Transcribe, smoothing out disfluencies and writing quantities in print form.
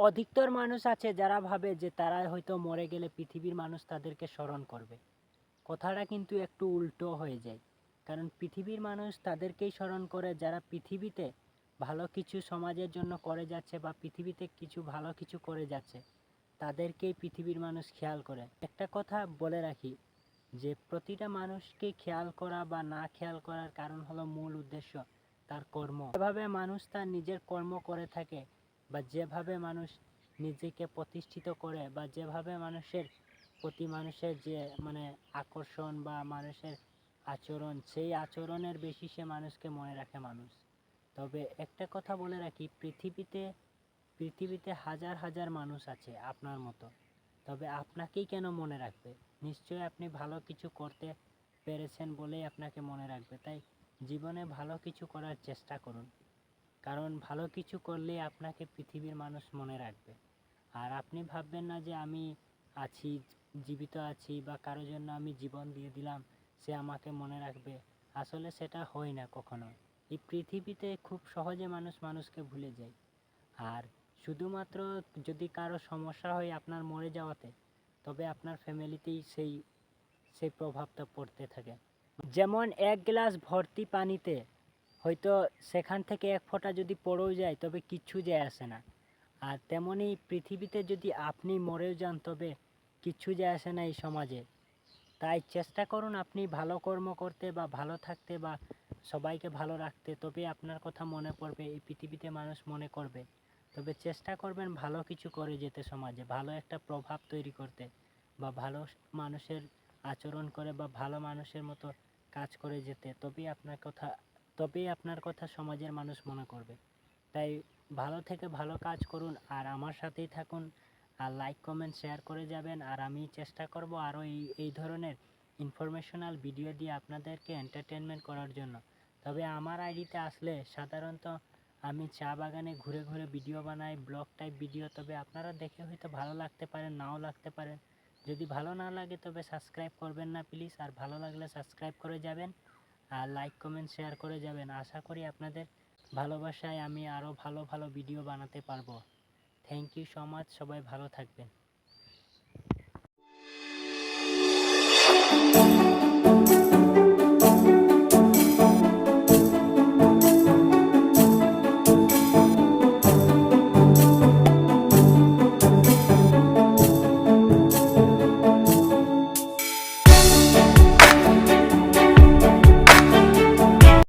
অধিকতর মানুষ আছে যারা ভাবে যে তারা হয়তো মরে গেলে পৃথিবীর মানুষ তাদেরকে স্মরণ করবে। কথাটা কিন্তু একটু উল্টো হয়ে যায়। কারণ পৃথিবীর মানুষ তাদেরকেই স্মরণ করে যারা পৃথিবীতে ভালো কিছু সমাজের জন্য করে যাচ্ছে বা পৃথিবীতে কিছু ভালো কিছু করে যাচ্ছে, তাদেরকেই পৃথিবীর মানুষ খেয়াল করে। একটা কথা বলে রাখি যে প্রতিটা মানুষকে খেয়াল করা বা না খেয়াল করার কারণ হলো মূল উদ্দেশ্য তার কর্ম। যেভাবে মানুষ তার নিজের কর্ম করে থাকে বা যেভাবে মানুষ নিজেকে প্রতিষ্ঠিত করে বা যেভাবে মানুষের প্রতি মানুষের যে আকর্ষণ বা মানুষের আচরণ, সেই আচরণের বেসিসে মানুষকে মনে রাখে মানুষ। তবে একটা কথা বলে রাখি, পৃথিবীতে হাজার হাজার মানুষ আছে আপনার মতো, তবে আপনাকেই কেন মনে রাখবে? নিশ্চয়ই আপনি ভালো কিছু করতে পেরেছেন বলেই আপনাকে মনে রাখবে। তাই জীবনে ভালো কিছু করার চেষ্টা করুন, কারণ ভালো কিছু করলে আপনাকে পৃথিবীর মানুষ মনে রাখবে। আর আপনি ভাববেন না যে আমি আছি, জীবিত আছি বা কারোর জন্য আমি জীবন দিয়ে দিলাম, সে আমাকে মনে রাখবে। আসলে সেটা হয় না কখনো। এই পৃথিবীতে খুব সহজে মানুষ মানুষকে ভুলে যায়। আর শুধুমাত্র যদি কারো সমস্যা হয় আপনার মরে যাওয়াতে, তবে আপনার ফ্যামিলিতেই সেই প্রভাবটা পড়তে থাকে। যেমন এক গ্লাস ভর্তি পানিতে হয়তো সেখান থেকে এক ফোঁটা যদি পড়েও যায় তবে কিচ্ছু যায় আসে না। আর তেমনই পৃথিবীতে যদি আপনি মরেও যান তবে কিচ্ছু যায় আসে না এই সমাজে। তাই চেষ্টা করুন আপনি ভালো কর্ম করতে বা ভালো থাকতে বা সবাইকে ভালো রাখতে, তবে আপনার কথা মনে পড়বে, এই পৃথিবীতে মানুষ মনে করবে। তবে চেষ্টা করবেন ভালো কিছু করে যেতে সমাজে, ভালো একটা প্রভাব তৈরি করতে বা ভালো মানুষের আচরণ করে বা ভালো মানুষের মতো কাজ করে যেতে, তবেই আপনার কথা সমাজের মানুষ মনে করবে। তাই ভালো থেকে ভালো কাজ করুন আর আমার সাথেই থাকুন, আর লাইক কমেন্ট শেয়ার করে যাবেন। আর আমি চেষ্টা করব আরও এই ধরনের ইনফরমেশনাল ভিডিও দিয়ে আপনাদেরকে এন্টারটেনমেন্ট করার জন্য। তবে আমার আইডিতে আসলে সাধারণত আমি চা বাগানে ঘুরে ঘুরে ভিডিও বানাই, ব্লগ টাইপ ভিডিও। তবে আপনারা দেখে হয়তো ভালো লাগতে পারেন, নাও লাগতে পারেন। যদি ভালো না লাগে তবে সাবস্ক্রাইব করবেন না প্লিজ, আর ভালো লাগলে সাবস্ক্রাইব করে যাবেন আর লাইক কমেন্ট শেয়ার করে যাবেন। আশা করি আপনাদের ভালোবাসায় আমি আরও ভালো ভালো ভিডিও বানাতে পারবো। থ্যাংক ইউ সো মাচ, সবাই ভালো থাকবেন।